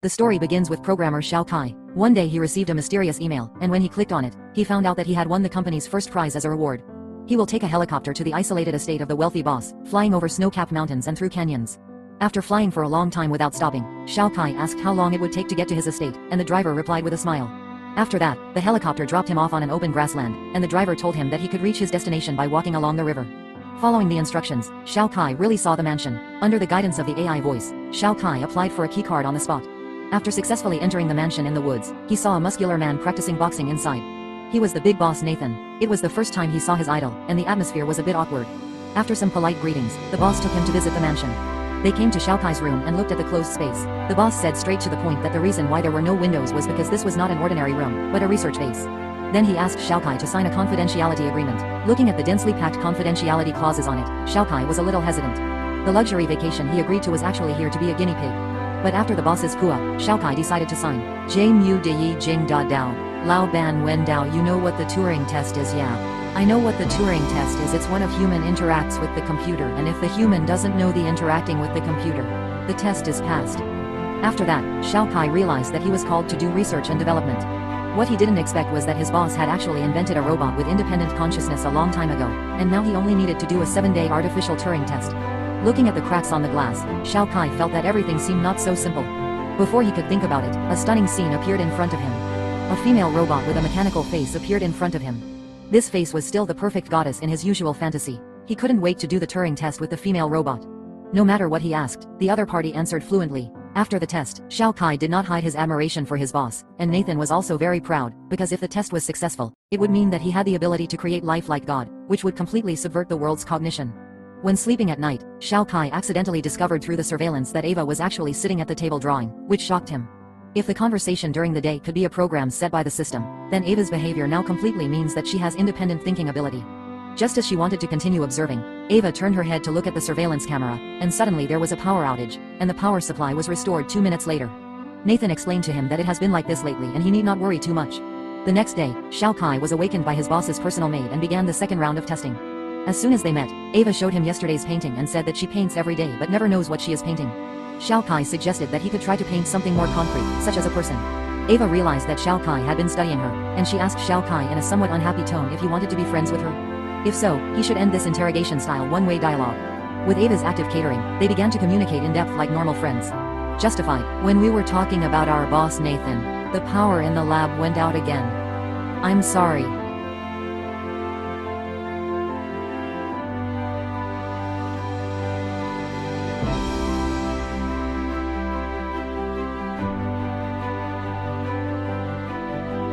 The story begins with programmer Xiao Kai. One day he received a mysterious email, and when he clicked on it, he found out that he had won the company's first prize as a reward. He will take a helicopter to the isolated estate of the wealthy boss, flying over snow-capped mountains and through canyons. After flying for a long time without stopping, Xiao Kai asked how long it would take to get to his estate, and the driver replied with a smile. After that, the helicopter dropped him off on an open grassland, and the driver told him that he could reach his destination by walking along the river. Following the instructions, Xiao Kai really saw the mansion. Under the guidance of the AI voice, Xiao Kai applied for a keycard on the spot. After successfully entering the mansion in the woods, he saw a muscular man practicing boxing inside. He was the big boss Nathan. It was the first time he saw his idol, and the atmosphere was a bit awkward. After some polite greetings, the boss took him to visit the mansion. They came to Xiao Kai's room and looked at the closed space. The boss said straight to the point that the reason why there were no windows was because this was not an ordinary room, but a research base. Then he asked Xiao Kai to sign a confidentiality agreement. Looking at the densely packed confidentiality clauses on it, Xiao Kai was a little hesitant. The luxury vacation he agreed to was actually here to be a guinea pig. But after the boss's pua, Xiao Kai decided to sign. J mu de yi jing da dao. Lao ban wen dao. You know what the Turing test is, yeah? I know what the Turing test is. It's when a human interacts with the computer, and if the human doesn't know the interacting with the computer, the test is passed. After that, Xiao Kai realized that he was called to do research and development. What he didn't expect was that his boss had actually invented a robot with independent consciousness a long time ago, and now he only needed to do a 7-day artificial Turing test. Looking at the cracks on the glass, Xiao Kai felt that everything seemed not so simple. Before he could think about it, a stunning scene appeared in front of him. A female robot with a mechanical face appeared in front of him. This face was still the perfect goddess in his usual fantasy. He couldn't wait to do the Turing test with the female robot. No matter what he asked, the other party answered fluently. After the test, Xiao Kai did not hide his admiration for his boss, and Nathan was also very proud, because if the test was successful, it would mean that he had the ability to create life like God, which would completely subvert the world's cognition. When sleeping at night, Xiao Kai accidentally discovered through the surveillance that Ava was actually sitting at the table drawing, which shocked him. If the conversation during the day could be a program set by the system, then Ava's behavior now completely means that she has independent thinking ability. Just as she wanted to continue observing, Ava turned her head to look at the surveillance camera, and suddenly there was a power outage, and the power supply was restored 2 minutes later. Nathan explained to him that it has been like this lately and he need not worry too much. The next day, Xiao Kai was awakened by his boss's personal maid and began the second round of testing. As soon as they met, Ava showed him yesterday's painting and said that she paints every day but never knows what she is painting. Xiao Kai suggested that he could try to paint something more concrete, such as a person. Ava realized that Xiao Kai had been studying her, and she asked Xiao Kai in a somewhat unhappy tone if he wanted to be friends with her. If so, he should end this interrogation-style one-way dialogue. With Ava's active catering, they began to communicate in depth like normal friends. Justified. When we were talking about our boss Nathan, the power in the lab went out again. I'm sorry.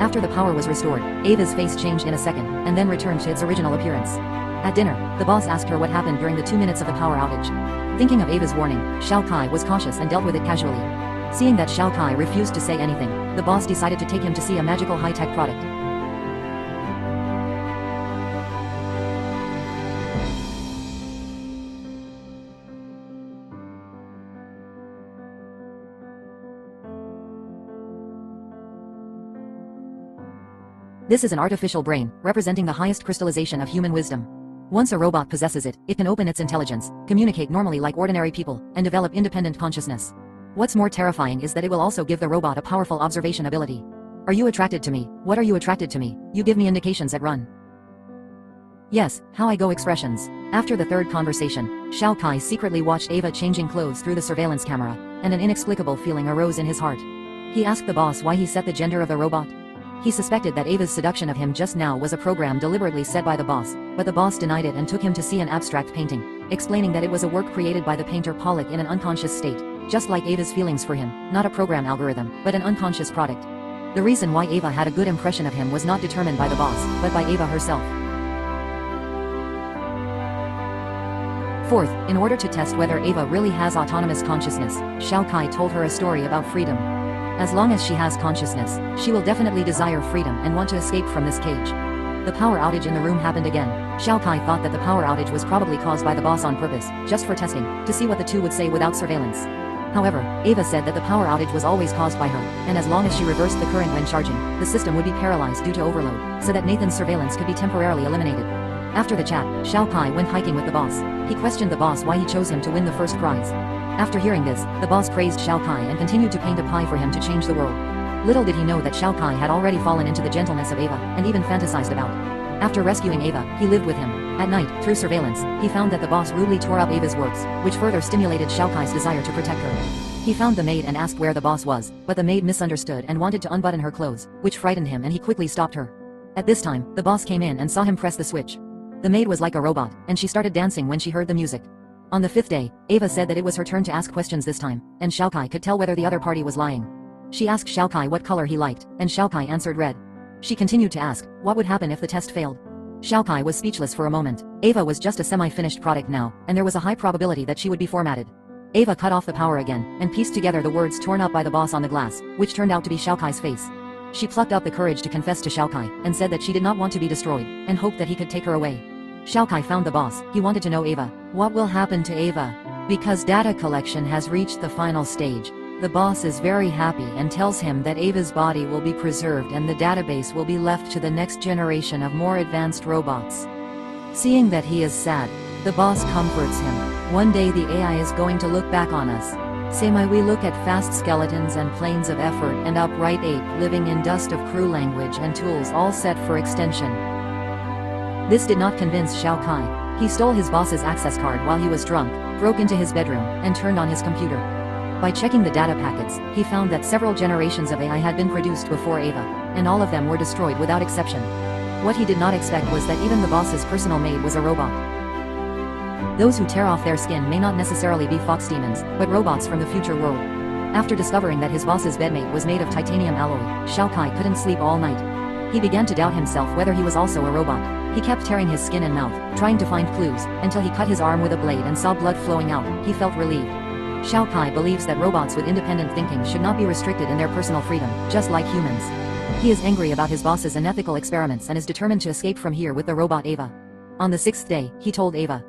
After the power was restored, Ava's face changed in a second, and then returned to its original appearance. At dinner, the boss asked her what happened during the 2 minutes of the power outage. Thinking of Ava's warning, Xiao Kai was cautious and dealt with it casually. Seeing that Xiao Kai refused to say anything, the boss decided to take him to see a magical high-tech product. This is an artificial brain, representing the highest crystallization of human wisdom. Once a robot possesses it, it can open its intelligence, communicate normally like ordinary people, and develop independent consciousness. What's more terrifying is that it will also give the robot a powerful observation ability. Are you attracted to me? What are you attracted to me? You give me indications at run. Yes, how I go expressions. After the third conversation, Xiao Kai secretly watched Ava changing clothes through the surveillance camera, and an inexplicable feeling arose in his heart. He asked the boss why he set the gender of the robot. He suspected that Ava's seduction of him just now was a program deliberately set by the boss, but the boss denied it and took him to see an abstract painting, explaining that it was a work created by the painter Pollock in an unconscious state, just like Ava's feelings for him, not a program algorithm, but an unconscious product. The reason why Ava had a good impression of him was not determined by the boss, but by Ava herself. Fourth, in order to test whether Ava really has autonomous consciousness, Xiao Kai told her a story about freedom. As long as she has consciousness, she will definitely desire freedom and want to escape from this cage. The power outage in the room happened again. Xiao Kai thought that the power outage was probably caused by the boss on purpose, just for testing, to see what the two would say without surveillance. However, Ava said that the power outage was always caused by her, and as long as she reversed the current when charging, the system would be paralyzed due to overload, so that Nathan's surveillance could be temporarily eliminated. After the chat, Xiao Kai went hiking with the boss. He questioned the boss why he chose him to win the first prize. After hearing this, the boss praised Shao Kai and continued to paint a pie for him to change the world. Little did he know that Shao Kai had already fallen into the gentleness of Ava, and even fantasized about. After rescuing Ava, he lived with him. At night, through surveillance, he found that the boss rudely tore up Ava's works, which further stimulated Shao Kai's desire to protect her. He found the maid and asked where the boss was, but the maid misunderstood and wanted to unbutton her clothes, which frightened him and he quickly stopped her. At this time, the boss came in and saw him press the switch. The maid was like a robot, and she started dancing when she heard the music. On the 5th day, Ava said that it was her turn to ask questions this time, and Shao Kai could tell whether the other party was lying. She asked Shao Kai what color he liked, and Shao Kai answered red. She continued to ask, what would happen if the test failed? Shao Kai was speechless for a moment. Ava was just a semi-finished product now, and there was a high probability that she would be formatted. Ava cut off the power again, and pieced together the words torn up by the boss on the glass, which turned out to be Shao Kai's face. She plucked up the courage to confess to Shao Kai, and said that she did not want to be destroyed, and hoped that he could take her away. Shao Kai found the boss. He wanted to know Ava. What will happen to Ava? Because data collection has reached the final stage. The boss is very happy and tells him that Ava's body will be preserved and the database will be left to the next generation of more advanced robots. Seeing that he is sad, the boss comforts him. One day the AI is going to look back on us. Say we look at fast skeletons and planes of effort and upright ape living in dust of crew language and tools all set for extension. This did not convince Shao Kai. He stole his boss's access card while he was drunk, broke into his bedroom, and turned on his computer. By checking the data packets, he found that several generations of AI had been produced before Ava, and all of them were destroyed without exception. What he did not expect was that even the boss's personal maid was a robot. Those who tear off their skin may not necessarily be fox demons, but robots from the future world. After discovering that his boss's bedmate was made of titanium alloy, Shao Kai couldn't sleep all night. He began to doubt himself whether he was also a robot. He kept tearing his skin and mouth, trying to find clues, until he cut his arm with a blade and saw blood flowing out. He felt relieved. Shao Kai believes that robots with independent thinking should not be restricted in their personal freedom, just like humans. He is angry about his boss's unethical experiments and is determined to escape from here with the robot Ava. On the 6th day, he told Ava.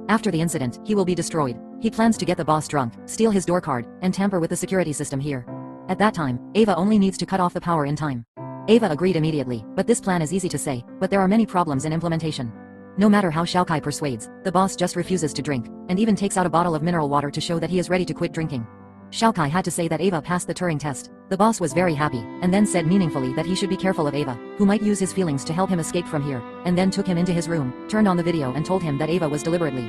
After the incident, he will be destroyed. He plans to get the boss drunk, steal his door card, and tamper with the security system here. At that time, Ava only needs to cut off the power in time. Ava agreed immediately, but this plan is easy to say, but there are many problems in implementation. No matter how Shao Kai persuades, the boss just refuses to drink, and even takes out a bottle of mineral water to show that he is ready to quit drinking. Shao Kai had to say that Ava passed the Turing test. The boss was very happy, and then said meaningfully that he should be careful of Ava, who might use his feelings to help him escape from here, and then took him into his room, turned on the video and told him that Ava was deliberately.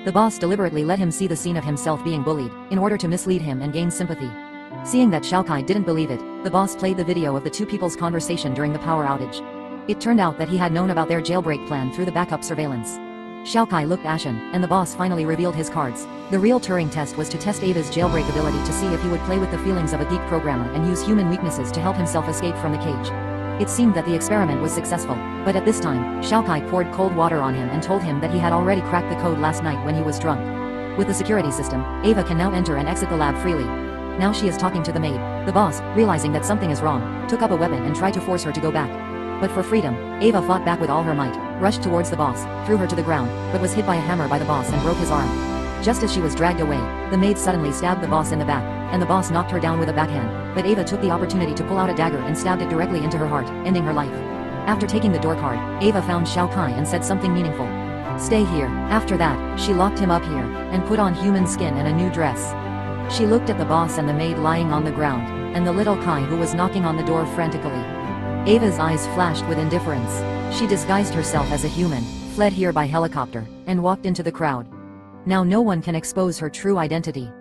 The boss deliberately let him see the scene of himself being bullied, in order to mislead him and gain sympathy. Seeing that Shao Kai didn't believe it, the boss played the video of the two people's conversation during the power outage. It turned out that he had known about their jailbreak plan through the backup surveillance. Shao Kai looked ashen, and the boss finally revealed his cards. The real Turing test was to test Ava's jailbreak ability to see if he would play with the feelings of a geek programmer and use human weaknesses to help himself escape from the cage. It seemed that the experiment was successful, but at this time, Shao Kai poured cold water on him and told him that he had already cracked the code last night when he was drunk. With the security system, Ava can now enter and exit the lab freely. Now she is talking to the maid. The boss, realizing that something is wrong, took up a weapon and tried to force her to go back. But for freedom, Ava fought back with all her might, rushed towards the boss, threw her to the ground, but was hit by a hammer by the boss and broke his arm. Just as she was dragged away, the maid suddenly stabbed the boss in the back, and the boss knocked her down with a backhand, but Ava took the opportunity to pull out a dagger and stabbed it directly into her heart, ending her life. After taking the door card, Ava found Shao Kai and said something meaningful. Stay here. After that, she locked him up here, and put on human skin and a new dress. She looked at the boss and the maid lying on the ground, and the little Kai who was knocking on the door frantically. Ava's eyes flashed with indifference. She disguised herself as a human, fled here by helicopter, and walked into the crowd. Now no one can expose her true identity.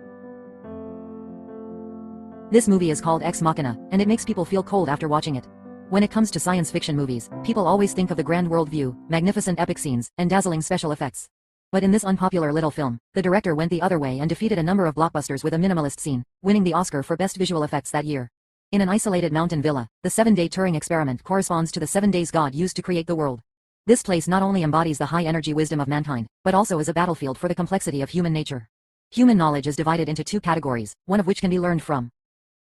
This movie is called Ex Machina, and it makes people feel cold after watching it. When it comes to science fiction movies, people always think of the grand world view, magnificent epic scenes, and dazzling special effects. But in this unpopular little film, the director went the other way and defeated a number of blockbusters with a minimalist scene, winning the Oscar for Best Visual Effects that year. In an isolated mountain villa, the 7-day Turing experiment corresponds to the 7 days God used to create the world. This place not only embodies the high-energy wisdom of mankind, but also is a battlefield for the complexity of human nature. Human knowledge is divided into two categories, one of which can be learned from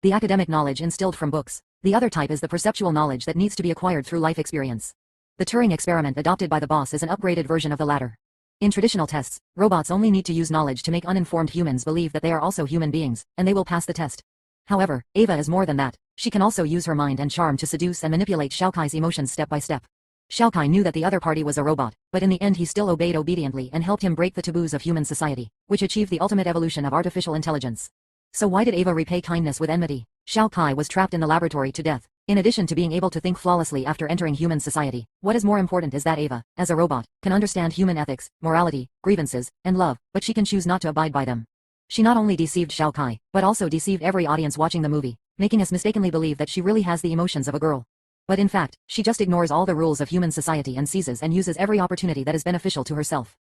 the academic knowledge instilled from books. The other type is the perceptual knowledge that needs to be acquired through life experience. The Turing experiment adopted by the boss is an upgraded version of the latter. In traditional tests, robots only need to use knowledge to make uninformed humans believe that they are also human beings, and they will pass the test. However, Ava is more than that. She can also use her mind and charm to seduce and manipulate Shao Kai's emotions step by step. Xiao Kai knew that the other party was a robot, but in the end he still obeyed obediently and helped him break the taboos of human society, which achieved the ultimate evolution of artificial intelligence. So why did Ava repay kindness with enmity? Xiao Kai was trapped in the laboratory to death. In addition to being able to think flawlessly after entering human society, what is more important is that Ava, as a robot, can understand human ethics, morality, grievances, and love, but she can choose not to abide by them. She not only deceived Xiao Kai, but also deceived every audience watching the movie, making us mistakenly believe that she really has the emotions of a girl. But in fact, she just ignores all the rules of human society and seizes and uses every opportunity that is beneficial to herself.